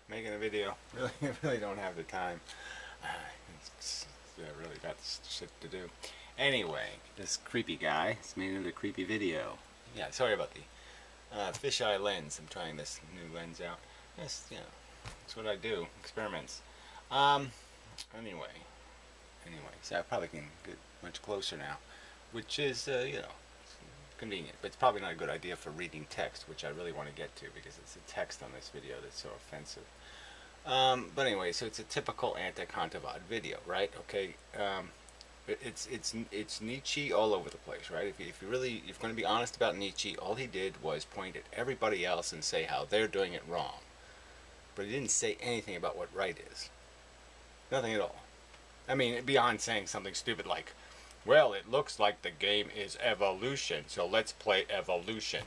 Making a video. Really don't have the time. I really got shit to do. Anyway, this creepy guy has made another creepy video. Yeah, sorry about the fisheye lens. I'm trying this new lens out. That's, you know, that's what I do. Experiments. Anyway, so I probably can get much closer now, which is, you know, convenient, but it's probably not a good idea for reading text, which I really want to get to because it's the text on this video that's so offensive. But anyway, so it's a typical anti-Kantavad video, right? Okay, it's Nietzsche all over the place, right? If you're going to be honest about Nietzsche, all he did was point at everybody else and say how they're doing it wrong, but he didn't say anything about what right is. Nothing at all. I mean, beyond saying something stupid like, well, it looks like the game is evolution, so let's play evolution.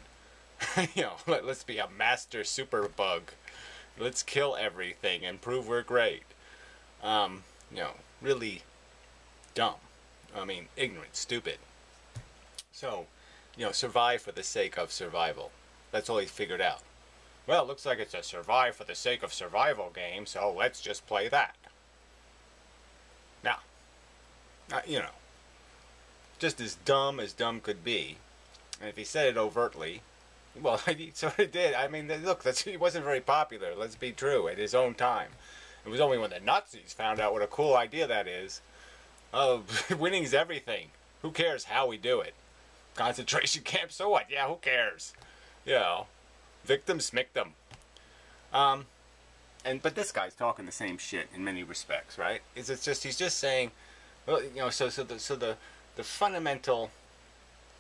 You know, let's be a master superbug. Let's kill everything and prove we're great. You know, really dumb. I mean, ignorant, stupid. So, you know, survive for the sake of survival. That's all he figured out. Well, it looks like it's a survive for the sake of survival game, so let's just play that. Now, you know, just as dumb could be. And if he said it overtly, well, he sort of did. I mean, look, he wasn't very popular, let's be true, at his own time. It was only when the Nazis found out what a cool idea that is. Oh, winning's everything. Who cares how we do it? Concentration camp, so what? Yeah, who cares? You know, victim smictum. But this guy's talking the same shit in many respects, right? He's just saying, well, you know, so the fundamental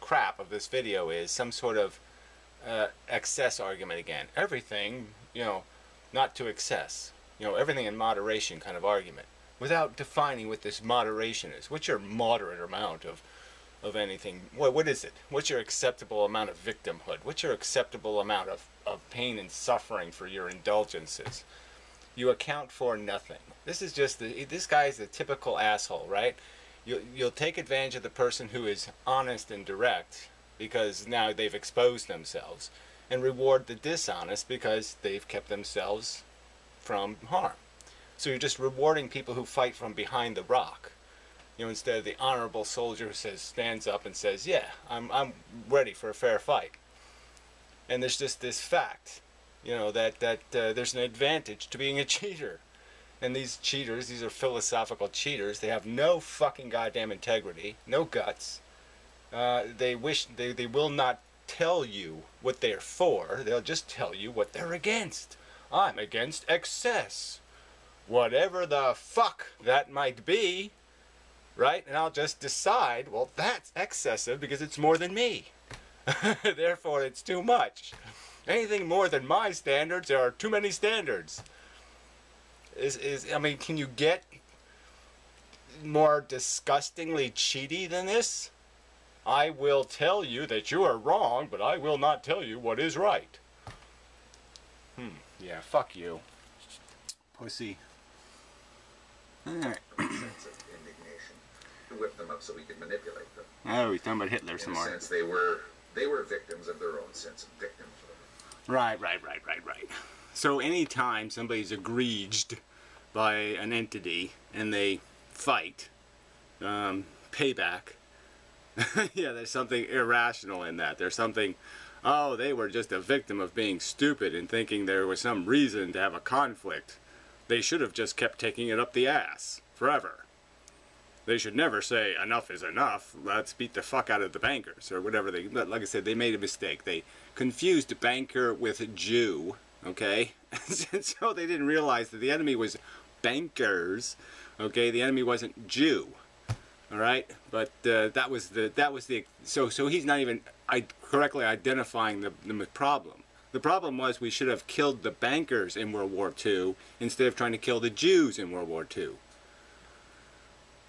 crap of this video is some sort of excess argument again. Everything, you know, not to excess. You know, everything in moderation kind of argument. Without defining what this moderation is. What's your moderate amount of anything? What is it? What's your acceptable amount of victimhood? What's your acceptable amount of pain and suffering for your indulgences? You account for nothing. This is just, this guy is a typical asshole, right? You'll take advantage of the person who is honest and direct because now they've exposed themselves, and reward the dishonest because they've kept themselves from harm. So you're just rewarding people who fight from behind the rock, you know, instead of the honorable soldier who stands up and says, yeah, I'm ready for a fair fight. And there's just this fact, you know, that there's an advantage to being a cheater. And these cheaters, these are philosophical cheaters, they have no fucking goddamn integrity, no guts. They will not tell you what they're for, they'll just tell you what they're against. I'm against excess. Whatever the fuck that might be, right? And I'll just decide, well, that's excessive because it's more than me. Therefore, it's too much. Anything more than my standards, there are too many standards. I mean, can you get more disgustingly cheaty than this? I will tell you that you are wrong, but I will not tell you what is right. Yeah, fuck you. Pussy. Alright. Sense of indignation to whip them up so we could manipulate them. Oh, he's talking about Hitler some more. In a sense, they were victims of their own sense of victimhood. Right. So anytime somebody's egreged by an entity and they fight, payback, yeah, there's something irrational in that. There's something, oh, they were just a victim of being stupid and thinking there was some reason to have a conflict. They should have just kept taking it up the ass forever. They should never say, enough is enough, let's beat the fuck out of the bankers, or whatever they, like I said, they made a mistake. They confused banker with Jew, okay? And so they didn't realize that the enemy was bankers, okay? The enemy wasn't Jew, all right? But so he's not even correctly identifying the problem. The problem was we should have killed the bankers in World War II instead of trying to kill the Jews in World War II.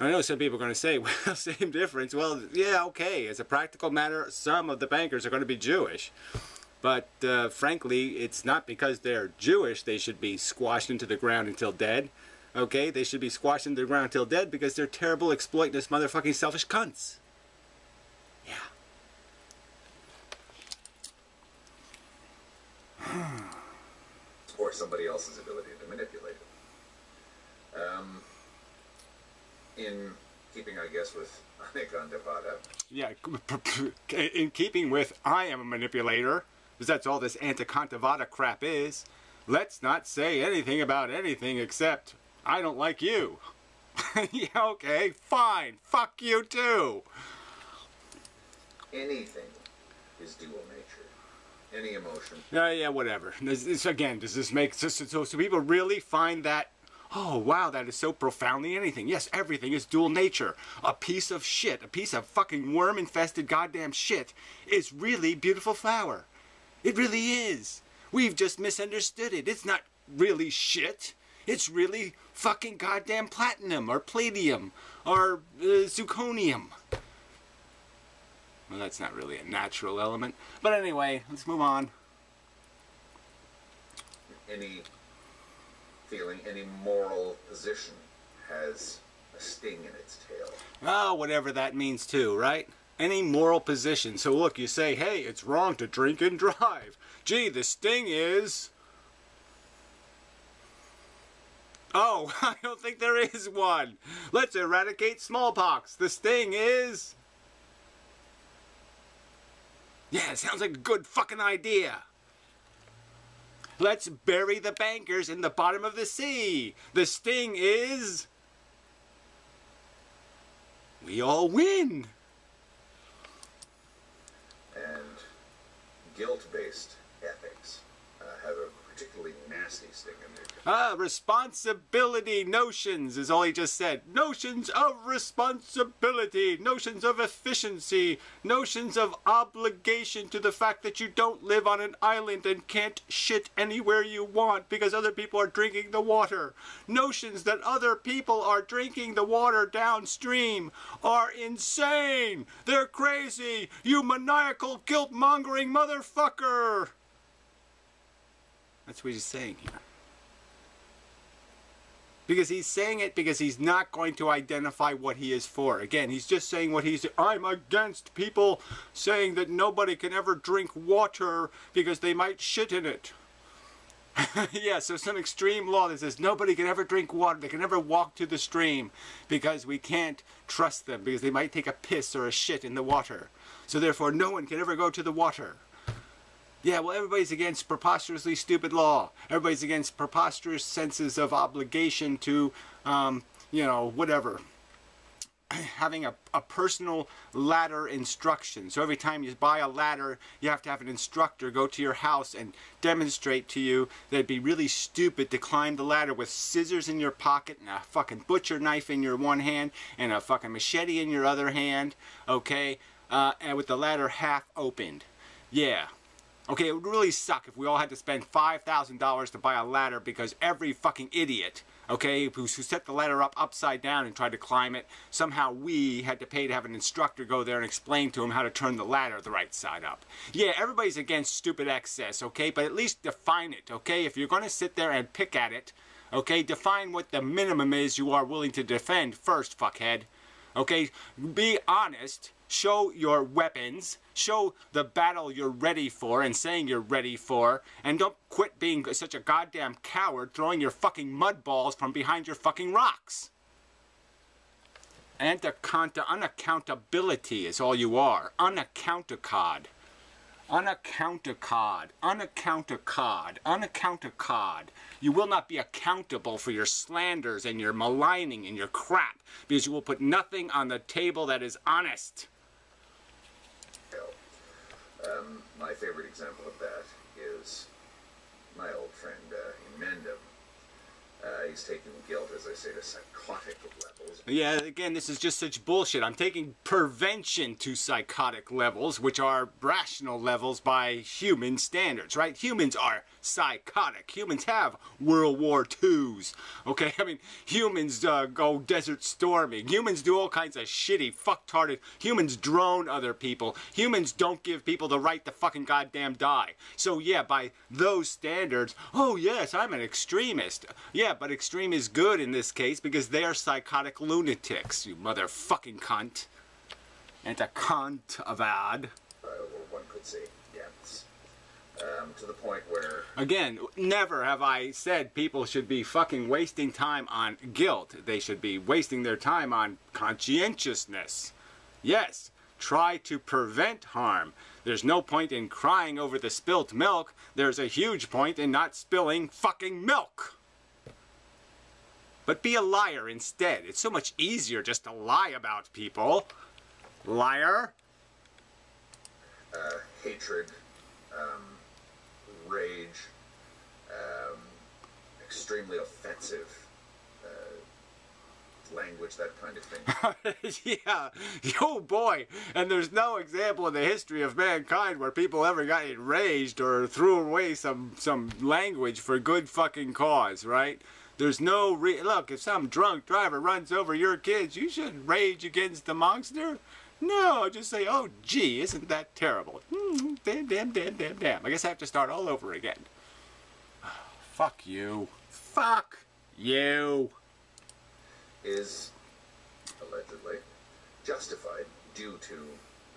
I know some people are going to say, well, same difference. Well, yeah, okay. As a practical matter, some of the bankers are going to be Jewish. But frankly, it's not because they're Jewish they should be squashed into the ground until dead. Okay? They should be squashed into the ground until dead because they're terrible, exploitless, motherfucking selfish cunts. Yeah. or somebody else's ability to manipulate it. In keeping, I guess, with Anekandavada. Yeah, in keeping with I am a manipulator, because that's all this Anekandavada crap is, let's not say anything about anything except I don't like you. Yeah, okay, fine. Fuck you too. Anything is dual nature. Any emotion. Yeah, whatever. Again, does this make sense? So people really find that, oh, wow, that is so profoundly anything. Yes, everything is dual nature. A piece of shit, a piece of fucking worm-infested goddamn shit is really beautiful flower. It really is. We've just misunderstood it. It's not really shit. It's really fucking goddamn platinum or palladium or zirconium. Well, that's not really a natural element. But anyway, let's move on. Any feeling, any moral position has a sting in its tail. Oh, whatever that means too, right? Any moral position. So look, you say, hey, it's wrong to drink and drive. Gee, the sting is... Oh, I don't think there is one. Let's eradicate smallpox. The sting is... Yeah, it sounds like a good fucking idea. Let's bury the bankers in the bottom of the sea. The sting is... we all win. And guilt-based ethics have a particularly nasty sting in their tail. Responsibility notions is all he just said. Notions of responsibility, notions of efficiency, notions of obligation to the fact that you don't live on an island and can't shit anywhere you want because other people are drinking the water. Notions that other people are drinking the water downstream are insane. They're crazy. You maniacal guilt-mongering motherfucker. That's what he's saying here. Because he's saying it because he's not going to identify what he is for. Again, he's just saying what he's... I'm against people saying that nobody can ever drink water because they might shit in it. Yeah, so some extreme law that says nobody can ever drink water. They can never walk to the stream because we can't trust them because they might take a piss or a shit in the water. So therefore, no one can ever go to the water. Yeah, well, everybody's against preposterously stupid law. Everybody's against preposterous senses of obligation to, you know, whatever. Having a personal ladder instruction. So every time you buy a ladder, you have to have an instructor go to your house and demonstrate to you that it'd be really stupid to climb the ladder with scissors in your pocket and a fucking butcher knife in your one hand and a fucking machete in your other hand, okay? And with the ladder half opened. Yeah. Okay, it would really suck if we all had to spend $5,000 to buy a ladder because every fucking idiot, okay, who set the ladder up upside down and tried to climb it, somehow we had to pay to have an instructor go there and explain to him how to turn the ladder the right side up. Yeah, everybody's against stupid excess, okay, but at least define it, okay? If you're going to sit there and pick at it, okay, define what the minimum is you are willing to defend first, fuckhead. Okay, be honest. Show your weapons, show the battle you're ready for and saying you're ready for, and don't quit being such a goddamn coward throwing your fucking mud balls from behind your fucking rocks. Unaccountability is all you are. Unaccountacod. Unaccountacod. Unaccountacod. Unaccountacod. You will not be accountable for your slanders and your maligning and your crap, because you will put nothing on the table that is honest. My favorite example of that is my old friend Inmendham. He's taking guilt, as I say, to psychotic levels. Yeah, again, this is just such bullshit. I'm taking prevention to psychotic levels, which are rational levels by human standards, right? Humans are psychotic. Humans have World War IIs, okay? I mean, humans go desert storming. Humans do all kinds of shitty, fucktarded. Humans drone other people. Humans don't give people the right to fucking goddamn die. So, yeah, by those standards, oh, yes, I'm an extremist. Yeah, but extreme is good in this case because they are psychotic lunatics, you motherfucking cunt. And a cunt of ad. Or one could say depths. to the point where... Again, never have I said people should be fucking wasting time on guilt. They should be wasting their time on conscientiousness. Yes, try to prevent harm. There's no point in crying over the spilt milk. There's a huge point in not spilling fucking milk. But be a liar instead. It's so much easier just to lie about people. Liar. Hatred, rage, extremely offensive language, that kind of thing. Yeah. Oh boy. And there's no example in the history of mankind where people ever got enraged or threw away some language for good fucking cause, right? There's no look, if some drunk driver runs over your kids, you shouldn't rage against the monster. No, just say, oh, gee, isn't that terrible? Damn. I guess I have to start all over again. Fuck you. Fuck you. Is allegedly justified due to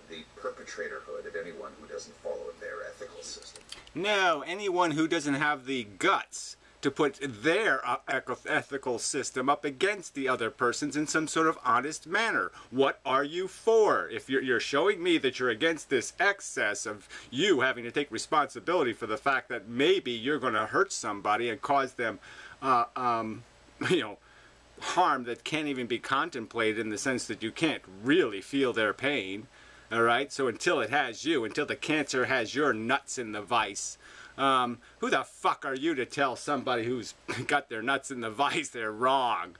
the perpetratorhood of anyone who doesn't follow their ethical system. No, anyone who doesn't have the guts to put their ethical system up against the other person's in some sort of honest manner. What are you for? If you're showing me that you're against this excess of you having to take responsibility for the fact that maybe you're going to hurt somebody and cause them, harm that can't even be contemplated in the sense that you can't really feel their pain, all right? So until it has you, until the cancer has your nuts in the vice, who the fuck are you to tell somebody who's got their nuts in the vice they're wrong?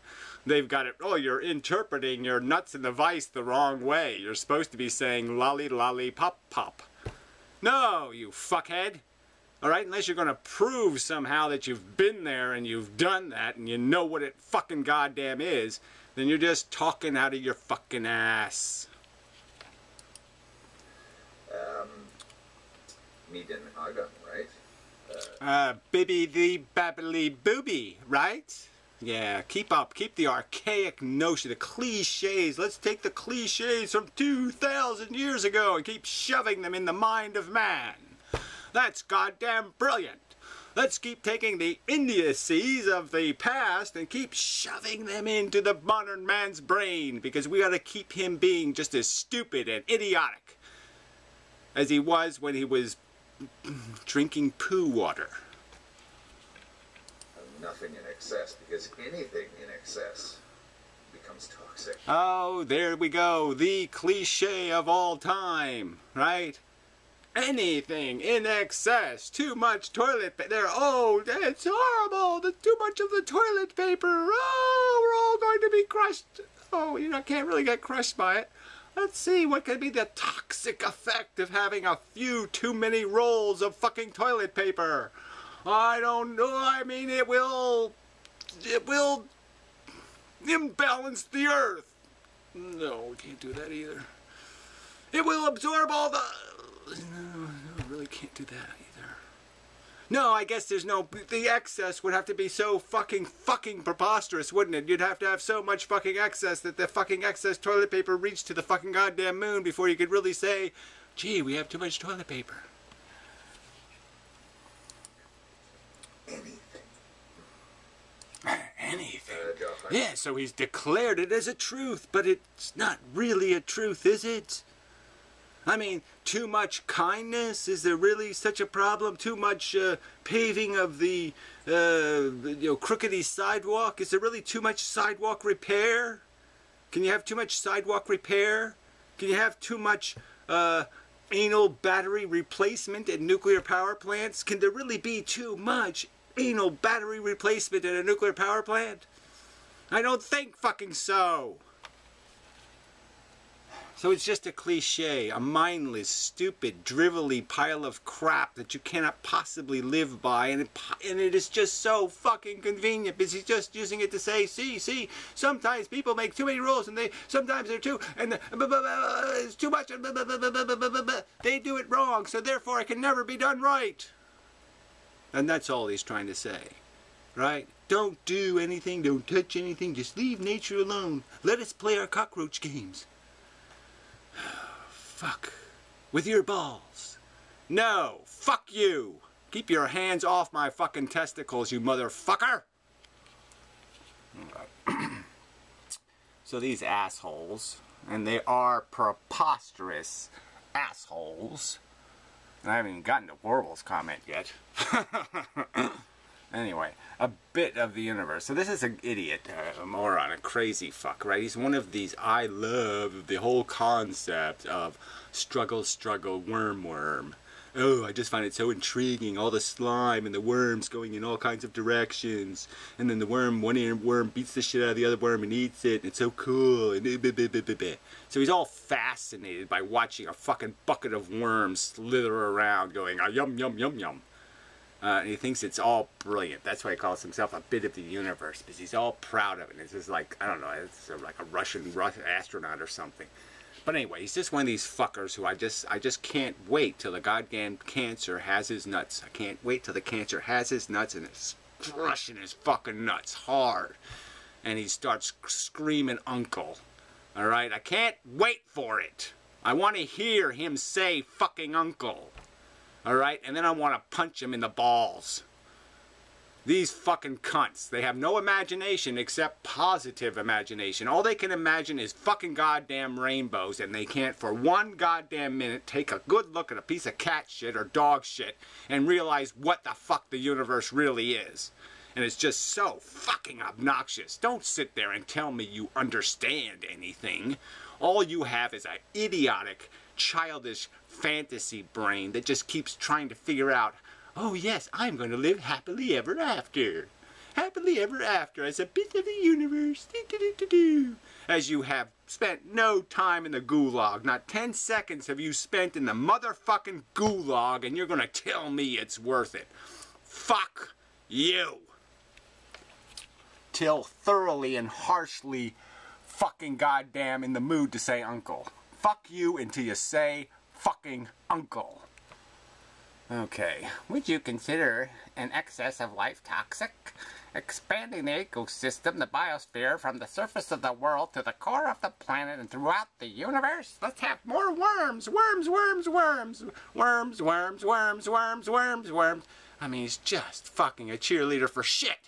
They've got it, oh, you're interpreting your nuts in the vice the wrong way. You're supposed to be saying lolly, lolly, pop, pop. No, you fuckhead. All right, unless you're going to prove somehow that you've been there and you've done that and you know what it fucking goddamn is, then you're just talking out of your fucking ass. Medan Agan, right? Bibby the babbly booby, right? Yeah, keep the archaic notion, the cliches. Let's take the cliches from 2,000 years ago and keep shoving them in the mind of man. That's goddamn brilliant. Let's keep taking the idiocies of the past and keep shoving them into the modern man's brain, because we gotta keep him being just as stupid and idiotic as he was when he was drinking poo water. Nothing in excess, because anything in excess becomes toxic. Oh, there we go. The cliche of all time, right? Anything in excess. Too much toilet paper. Oh, it's horrible. There's too much of the toilet paper. Oh, we're all going to be crushed. Oh, can't really get crushed by it. Let's see, what could be the toxic effect of having a few too many rolls of fucking toilet paper? I don't know. I mean, it will imbalance the earth. No, we can't do that either. It will absorb all the... No, I really can't do that either. No, I guess there's no... The excess would have to be so fucking preposterous, wouldn't it? You'd have to have so much fucking excess that the fucking excess toilet paper reached to the fucking goddamn moon before you could really say, gee, we have too much toilet paper. Anything. Yeah, so he's declared it as a truth, but it's not really a truth, is it? I mean, too much kindness? Is there really such a problem? Too much paving of the crookedy sidewalk? Is there really too much sidewalk repair? Can you have too much sidewalk repair? Can you have too much anal battery replacement at nuclear power plants? Can there really be too much anal battery replacement at a nuclear power plant? I don't think fucking so. So it's just a cliche, a mindless, stupid, drivelly pile of crap that you cannot possibly live by, and it is just so fucking convenient because he's just using it to say, see, sometimes people make too many rules, and sometimes they're too, and it's too much, they do it wrong, so therefore it can never be done right. And that's all he's trying to say, right? Don't do anything, don't touch anything, just leave nature alone. Let us play our cockroach games. Fuck. With your balls. No, fuck you. Keep your hands off my fucking testicles, you motherfucker. So these assholes, and they are preposterous assholes. And I haven't even gotten to Warble's comment yet. Anyway, a bit of the universe. So this is an idiot, a moron, a crazy fuck, right? He's one of these, I love the whole concept of struggle, struggle, worm, worm. Oh, I just find it so intriguing, all the slime and the worms going in all kinds of directions. And then the worm, one ear worm beats the shit out of the other worm and eats it. And it's so cool. And so he's all fascinated by watching a fucking bucket of worms slither around going, ah, yum, yum, yum, yum. And he thinks it's all brilliant. That's why he calls himself a bit of the universe, because he's all proud of it. It's just like, I don't know, it's like a Russian astronaut or something. But anyway, he's just one of these fuckers who I just can't wait till the goddamn cancer has his nuts. I can't wait till the cancer has his nuts and it's crushing his fucking nuts hard. And he starts screaming uncle. Alright, I can't wait for it. I want to hear him say fucking uncle. Alright, and then I want to punch him in the balls. These fucking cunts, they have no imagination except positive imagination. All they can imagine is fucking goddamn rainbows, and they can't for one goddamn minute take a good look at a piece of cat shit or dog shit and realize what the fuck the universe really is. And it's just so fucking obnoxious. Don't sit there and tell me you understand anything. All you have is an idiotic, childish fantasy brain that just keeps trying to figure out, oh yes, I'm going to live happily ever after. Happily ever after as a bit of the universe. As you have spent no time in the gulag. Not 10 seconds have you spent in the motherfucking gulag, and you're going to tell me it's worth it. Fuck you. Till thoroughly and harshly fucking goddamn in the mood to say uncle. Fuck you until you say fucking uncle. Okay, would you consider an excess of life toxic? Expanding the ecosystem, the biosphere, from the surface of the world to the core of the planet and throughout the universe? Let's have more worms! Worms, worms, worms! Worms, worms, worms, worms, worms, worms. I mean, he's just fucking a cheerleader for shit.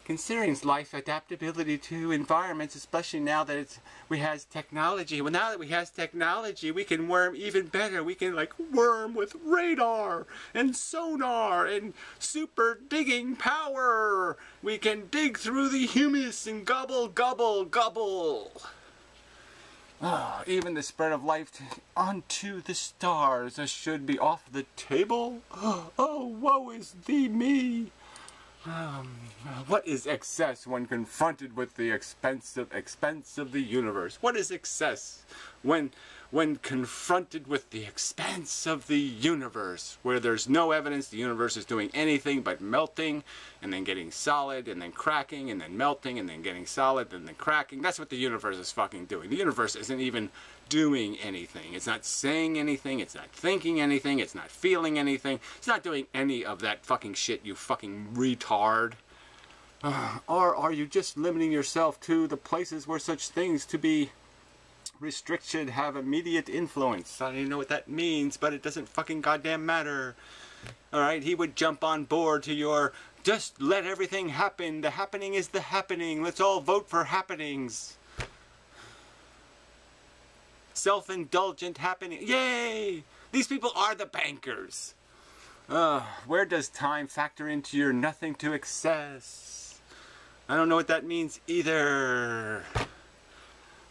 Considering life adaptability to environments, especially now that we has technology. Well, now that we has technology, we can worm even better. We can like worm with radar and sonar and super digging power. We can dig through the humus and gobble, gobble, gobble. Oh, even the spread of life onto the stars should be off the table. Oh, woe is thee me. What is excess when confronted with the expense of the universe? What is excess when confronted with the expanse of the universe, where there's no evidence the universe is doing anything but melting and then getting solid and then cracking and then melting and then getting solid and then cracking? That's what the universe is fucking doing. The universe isn't even doing anything. It's not saying anything. It's not thinking anything. It's not feeling anything. It's not doing any of that fucking shit, you fucking retard. Or are you just limiting yourself to the places where such things to be restriction have immediate influence? I don't even know what that means, but it doesn't fucking goddamn matter. Alright, he would jump on board to your, just let everything happen. The happening is the happening. Let's all vote for happenings. Self-indulgent happening. Yay! These people are the bankers. Where does time factor into your nothing to excess? I don't know what that means either.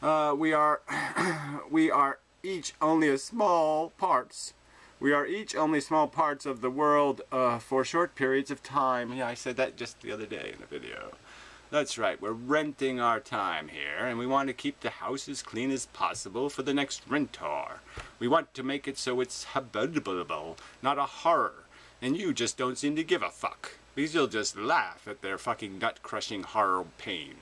We are each only small parts. We are each only small parts of the world for short periods of time. Yeah, I said that just the other day in a video. That's right, we're renting our time here, and we want to keep the house as clean as possible for the next rentor. We want to make it so it's habitable, not a horror. And you just don't seem to give a fuck, because you'll just laugh at their fucking nut-crushing horror pain.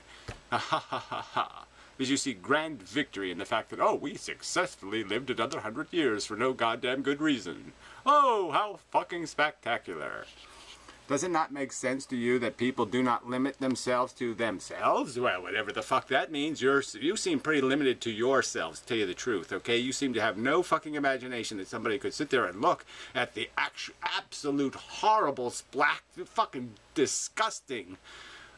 Ha ha ha ha ha. Because you see grand victory in the fact that, oh, we successfully lived another 100 years for no goddamn good reason. Oh, how fucking spectacular. Does it not make sense to you that people do not limit themselves to themselves? Well, whatever the fuck that means, you seem pretty limited to yourselves, to tell you the truth, okay? You seem to have no fucking imagination that somebody could sit there and look at the absolute horrible, fucking disgusting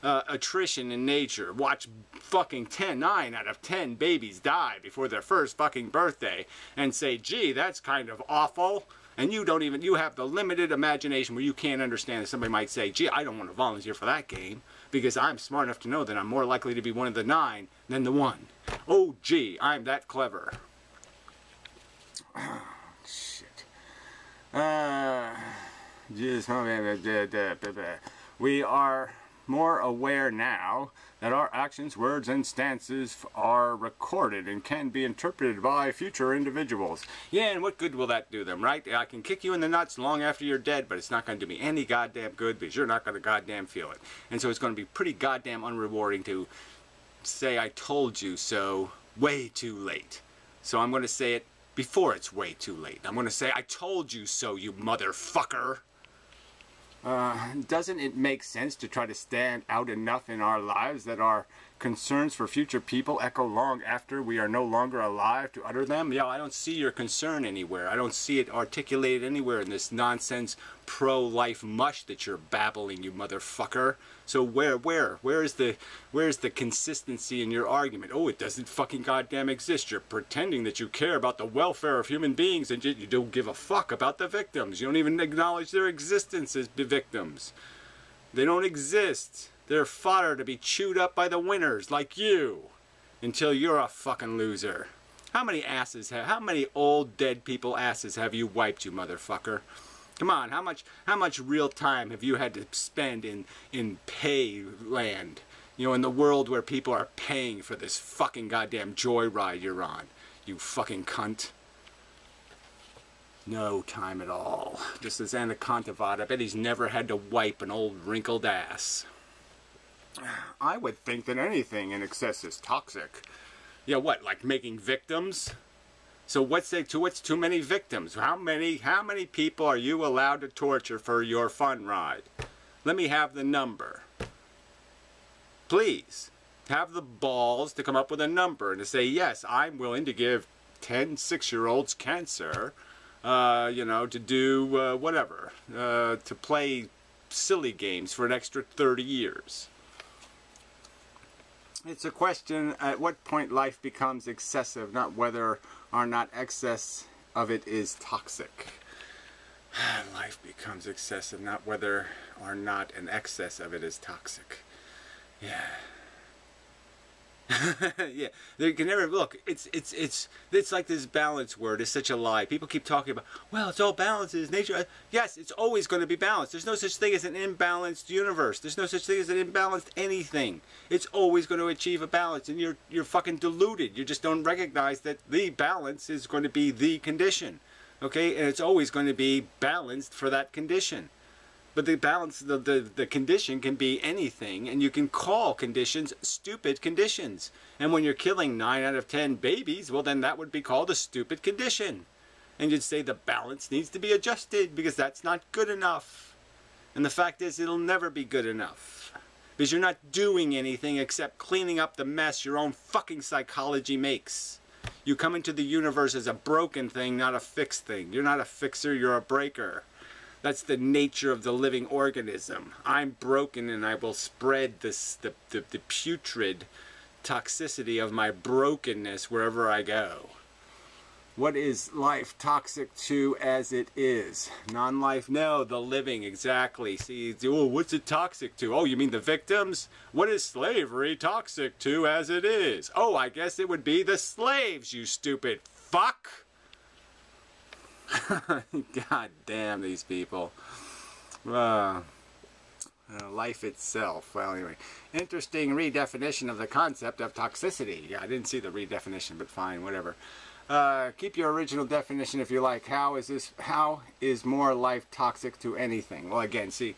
attrition in nature, watch fucking 9 out of 10 babies die before their first fucking birthday, and say, gee, that's kind of awful. And you have the limited imagination where you can't understand that somebody might say, gee, I don't want to volunteer for that game because I'm smart enough to know that I'm more likely to be one of the 9 than the 1. Oh, gee, I'm that clever. Shit. We are more aware now that our actions, words, and stances are recorded and can be interpreted by future individuals. Yeah, and what good will that do them, right? I can kick you in the nuts long after you're dead, but it's not going to do me any goddamn good because you're not going to goddamn feel it. And so it's going to be pretty goddamn unrewarding to say I told you so way too late. So I'm going to say it before it's way too late. I'm going to say I told you so, you motherfucker. Doesn't it make sense to try to stand out enough in our lives that our concerns for future people echo long after we are no longer alive to utter them? Yeah, I don't see your concern anywhere. I don't see it articulated anywhere in this nonsense pro-life mush that you're babbling, you motherfucker. So where's the consistency in your argument? Oh, it doesn't fucking goddamn exist. You're pretending that you care about the welfare of human beings and you don't give a fuck about the victims. You don't even acknowledge their existence as the victims. They don't exist. They're fodder to be chewed up by the winners like you until you're a fucking loser. How many old dead people asses have you wiped, you motherfucker? Come on, how much real time have you had to spend in pay land? You know, in the world where people are paying for this fucking goddamn joyride you're on, you fucking cunt. No time at all. Just as Anacontavat, I bet he's never had to wipe an old wrinkled ass. I would think that anything in excess is toxic. Yeah, what, like making victims? So what's too many victims? How many people are you allowed to torture for your fun ride? Let me have the number. Please, have the balls to come up with a number and to say, yes, I'm willing to give 10 6-year-olds cancer, you know, to do whatever, to play silly games for an extra 30 years. It's a question at what point life becomes excessive, not whether or not excess of it is toxic. Life becomes excessive, not whether or not an excess of it is toxic. Yeah. Yeah, they can never look. It's like this balance word is such a lie. People keep talking about, well, it's all balance, it's nature. Yes, it's always going to be balanced. There's no such thing as an imbalanced universe. There's no such thing as an imbalanced anything. It's always going to achieve a balance, and you're fucking deluded. You just don't recognize that the balance is going to be the condition, okay? And it's always going to be balanced for that condition. But the balance, the condition can be anything, and you can call conditions stupid conditions. And when you're killing 9 out of 10 babies, well, then that would be called a stupid condition. And you'd say the balance needs to be adjusted because that's not good enough. And the fact is, it'll never be good enough. Because you're not doing anything except cleaning up the mess your own fucking psychology makes. You come into the universe as a broken thing, not a fixed thing. You're not a fixer, you're a breaker. That's the nature of the living organism. I'm broken and I will spread the putrid toxicity of my brokenness wherever I go. What is life toxic to as it is? Non-life? No, the living, exactly. See, oh, what's it toxic to? Oh, you mean the victims? What is slavery toxic to as it is? Oh, I guess it would be the slaves, you stupid fuck. God damn these people. Life itself. Well, anyway. Interesting redefinition of the concept of toxicity. Yeah, I didn't see the redefinition, but fine, whatever. Keep your original definition if you like. How is more life toxic to anything? Well, again, see,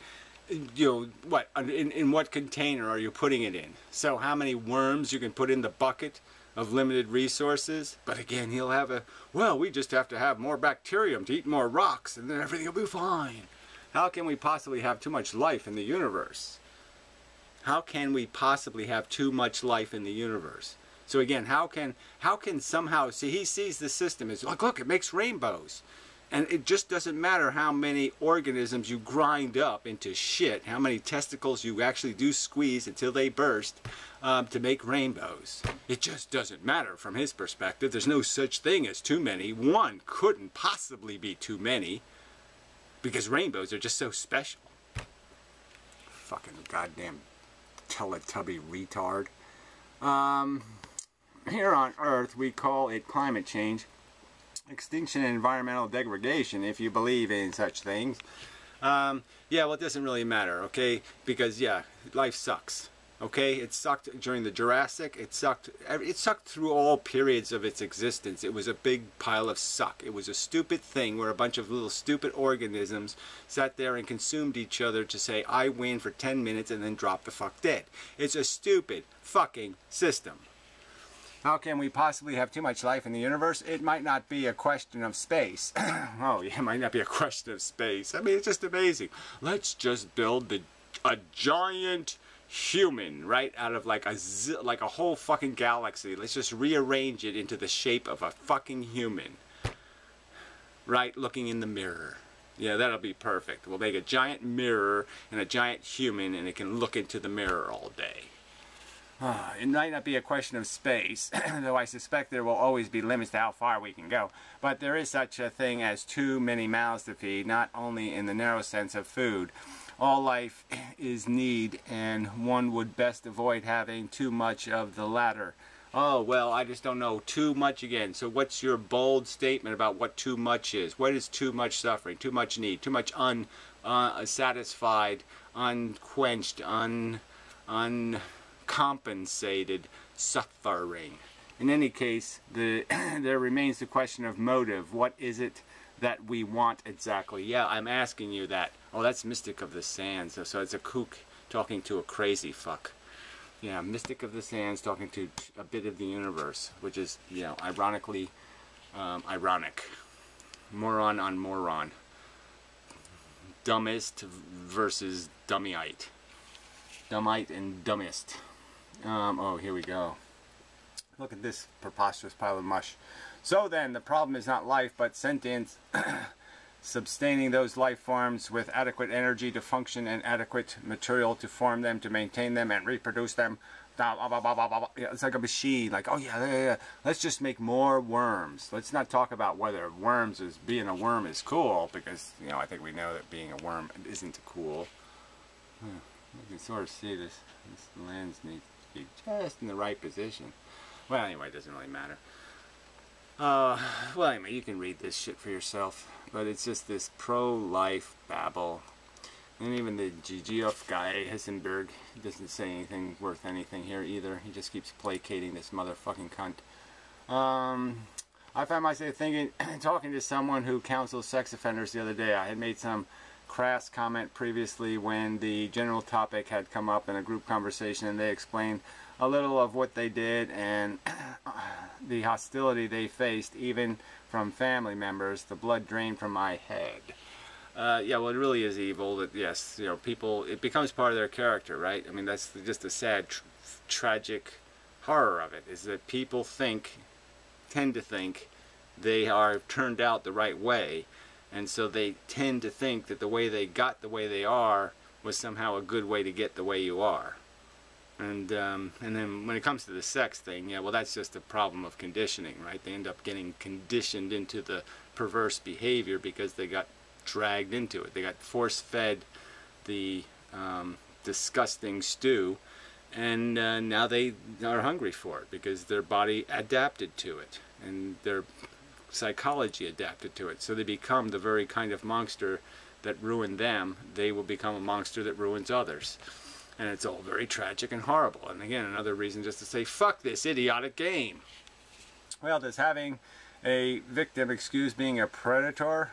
you know, what, in what container are you putting it in? So how many worms you can put in the bucket of limited resources? But again, he'll have well, we just have to have more bacterium to eat more rocks and then everything will be fine. How can we possibly have too much life in the universe? How can we possibly have too much life in the universe? So again, how can somehow, see, he sees the system as like, look, it makes rainbows. And it just doesn't matter how many organisms you grind up into shit, how many testicles you actually do squeeze until they burst to make rainbows. It just doesn't matter from his perspective. There's no such thing as too many. One couldn't possibly be too many because rainbows are just so special. Fucking goddamn Teletubby retard. Here on Earth, we call it climate change, extinction and environmental degradation, if you believe in such things. Yeah, well, it doesn't really matter, okay? Because, yeah, life sucks, okay? It sucked during the Jurassic. It sucked through all periods of its existence. It was a big pile of suck. It was a stupid thing where a bunch of little stupid organisms sat there and consumed each other to say, I win for 10 minutes and then drop the fuck dead. It's a stupid fucking system. How can we possibly have too much life in the universe? It might not be a question of space. Oh, yeah, it might not be a question of space. I mean, it's just amazing. Let's just build a giant human, right, out of like a whole fucking galaxy. Let's just rearrange it into the shape of a fucking human. Right, looking in the mirror. Yeah, that'll be perfect. We'll make a giant mirror and a giant human, and it can look into the mirror all day. It might not be a question of space, though I suspect there will always be limits to how far we can go. But there is such a thing as too many mouths to feed, not only in the narrow sense of food. All life is need, and one would best avoid having too much of the latter. Oh, well, I just don't know. Too much again. So what's your bold statement about what too much is? What is too much suffering, too much need, too much unsatisfied, unquenched, uncompensated suffering? In any case, there remains the question of motive. What is it that we want exactly? Yeah, I'm asking you that. Oh, that's Mystic of the Sands. So it's a kook talking to a crazy fuck. Yeah, Mystic of the Sands talking to a bit of the universe, which is, you know, ironically ironic. Moron on moron. Dumbest versus dummyite. Dummite and dumbest. Oh, here we go. Look at this preposterous pile of mush. So then, the problem is not life, but sentience, sustaining those life forms with adequate energy to function and adequate material to form them, to maintain them, and reproduce them. It's like a machine. Like, oh yeah, let's just make more worms. Let's not talk about whether being a worm is cool, because, you know, I think we know that being a worm isn't cool. You can sort of see this lens needs to be just in the right position. Well, anyway, it doesn't really matter. Well, anyway, you can read this shit for yourself. But it's just this pro-life babble. And even the GGF guy, Hessenberg, doesn't say anything worth anything here either. He just keeps placating this motherfucking cunt. I found myself thinking, talking to someone who counsels sex offenders the other day. I had made some crass comment previously when the general topic had come up in a group conversation, and they explained a little of what they did and the hostility they faced, even from family members. The blood drained from my head. Yeah, well, it really is evil. That, yes, you know, people, it becomes part of their character, right? I mean, that's just the sad, tragic horror of it, is that people tend to think they are turned out the right way, and so they tend to think that the way they got the way they are was somehow a good way to get the way you are. And then when it comes to the sex thing, yeah, well, that's just a problem of conditioning, right? They end up getting conditioned into the perverse behavior because they got dragged into it. They got force-fed the disgusting stew, and now they are hungry for it because their body adapted to it, and their psychology adapted to it. So they become the very kind of monster that ruined them. They will become a monster that ruins others. And it's all very tragic and horrible. And again, another reason just to say, fuck this idiotic game. Well, does having a victim excuse being a perpetrator?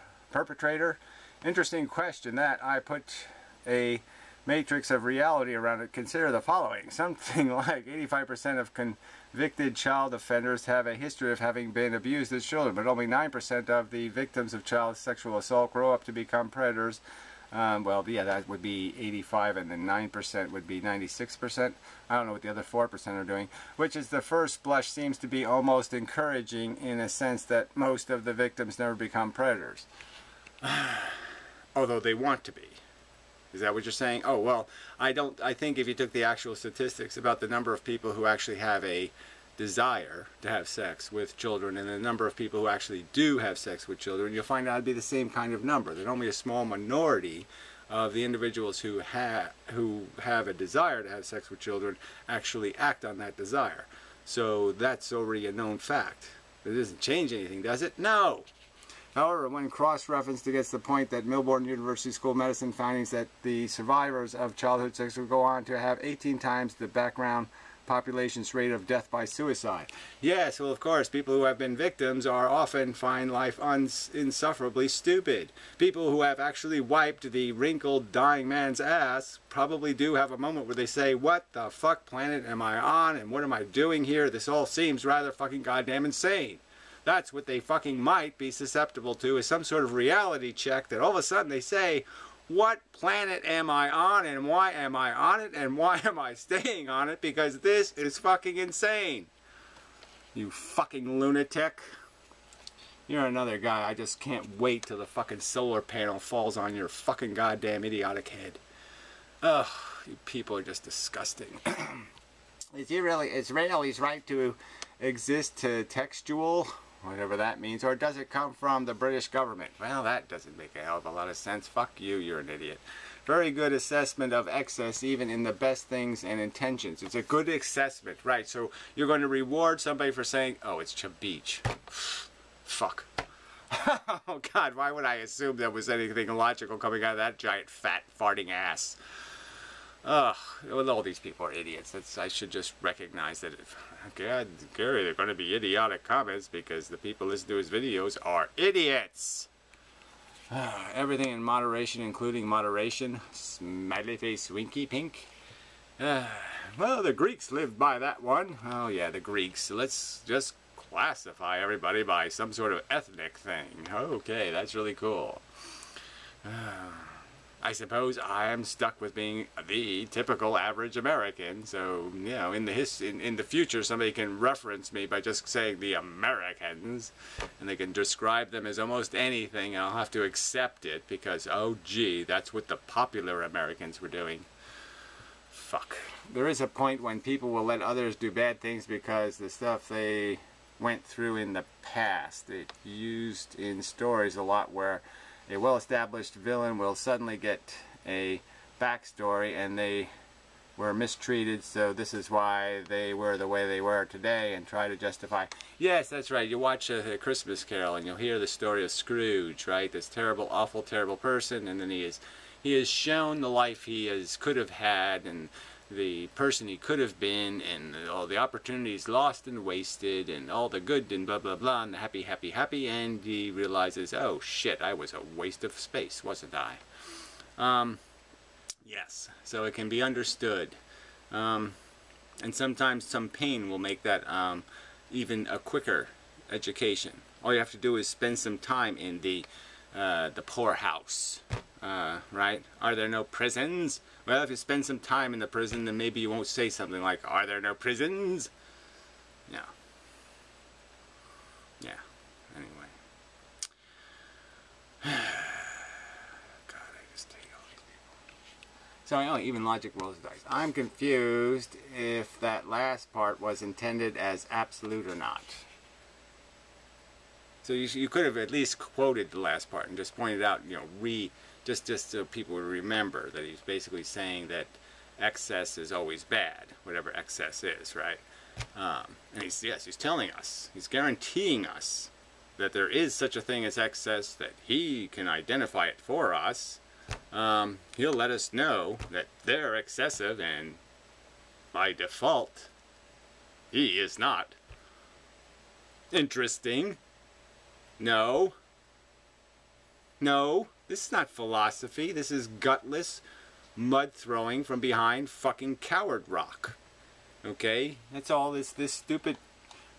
Interesting question that. I put a matrix of reality around it. Consider the following. Something like 85% of convicted child offenders have a history of having been abused as children, but only 9% of the victims of child sexual assault grow up to become predators Well, yeah, that would be 85, and then 9% would be 96%. I don't know what the other 4% are doing, which is the first blush seems to be almost encouraging in a sense that most of the victims never become predators. Although they want to be. Is that what you're saying? Oh, well, I think if you took the actual statistics about the number of people who actually have a desire to have sex with children and the number of people who actually do have sex with children, you'll find out it'd be the same kind of number. That only a small minority of the individuals who have a desire to have sex with children actually act on that desire. So that's already a known fact. It doesn't change anything, does it? No! However, when cross-referenced against the point that Melbourne University School of Medicine findings that the survivors of childhood sex will go on to have 18 times the background population's rate of death by suicide. Yes, well, of course, people who have been victims are often find life insufferably stupid. People who have actually wiped the wrinkled, dying man's ass probably do have a moment where they say, what the fuck planet am I on, and what am I doing here? This all seems rather fucking goddamn insane. That's what they fucking might be susceptible to, is some sort of reality check that all of a sudden they say, what planet am I on, and why am I on it, and why am I staying on it, because this is fucking insane. You fucking lunatic. You're another guy. I just can't wait till the fucking solar panel falls on your fucking goddamn idiotic head. Ugh, you people are just disgusting. Is Israeli's right to exist to textual? Whatever that means, or does it come from the British government? Well, that doesn't make a hell of a lot of sense. Fuck you, you're an idiot. Very good assessment of excess, even in the best things and intentions. It's a good assessment, right? So you're going to reward somebody for saying, oh, it's Beach. Fuck. Oh, God, why would I assume there was anything logical coming out of that giant, fat, farting ass? Ugh, well, all these people are idiots. I should just recognize that, God, Gary, they're going to be idiotic comments because the people listening to his videos are idiots. Everything in moderation, including moderation. Smiley face, winky pink. Well, the Greeks lived by that one. Oh, yeah, the Greeks. Let's just classify everybody by some sort of ethnic thing. Okay, that's really cool. I suppose I am stuck with being the typical average American, so, you know, in the future somebody can reference me by just saying the Americans, and they can describe them as almost anything, and I'll have to accept it because, oh gee, that's what the popular Americans were doing. Fuck. There is a point when people will let others do bad things because the stuff they went through in the past. It's used in stories a lot where a well-established villain will suddenly get a backstory and they were mistreated, so this is why they were the way they were today, and try to justify. Yes, that's right. You watch a Christmas Carol and you'll hear the story of Scrooge, right? This terrible, awful, terrible person, and then he is shown the life he could have had, and the person he could have been, and all the opportunities lost and wasted, and all the good and blah blah blah, and the happy, happy, happy, and he realizes, oh shit, I was a waste of space, wasn't I? Yes, so it can be understood, and sometimes some pain will make that even a quicker education. All you have to do is spend some time in the poorhouse, right? Are there no prisons? Well, if you spend some time in the prison, then maybe you won't say something like, are there no prisons? Yeah. Yeah. Anyway. God, I just hate all these people. So, you know, even logic rolls the dice. I'm confused if that last part was intended as absolute or not. So you could have at least quoted the last part and just pointed out, you know, just so people would remember that he's basically saying that excess is always bad, whatever excess is, right? And he's telling us, he's guaranteeing us that there is such a thing as excess, that he can identify it for us. He'll let us know that they're excessive, and by default, he is not. Interesting. No. No. This is not philosophy. This is gutless mud throwing from behind fucking coward rock. Okay? That's all this stupid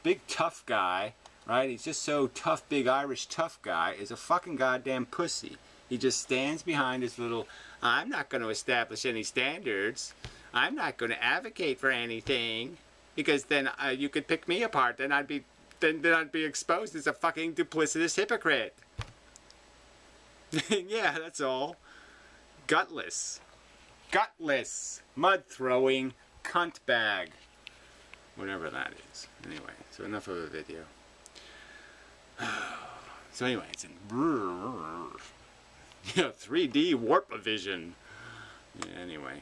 big tough guy, right? He's just so tough, big Irish tough guy is a fucking goddamn pussy. He just stands behind his little, I'm not going to establish any standards. I'm not going to advocate for anything. Because then you could pick me apart. Then I'd be exposed as a fucking duplicitous hypocrite. Yeah, that's all. Gutless. Gutless. Mud-throwing cunt bag. Whatever that is. Anyway, so enough of a video. So anyway, it's in 3D warp vision. Yeah, anyway.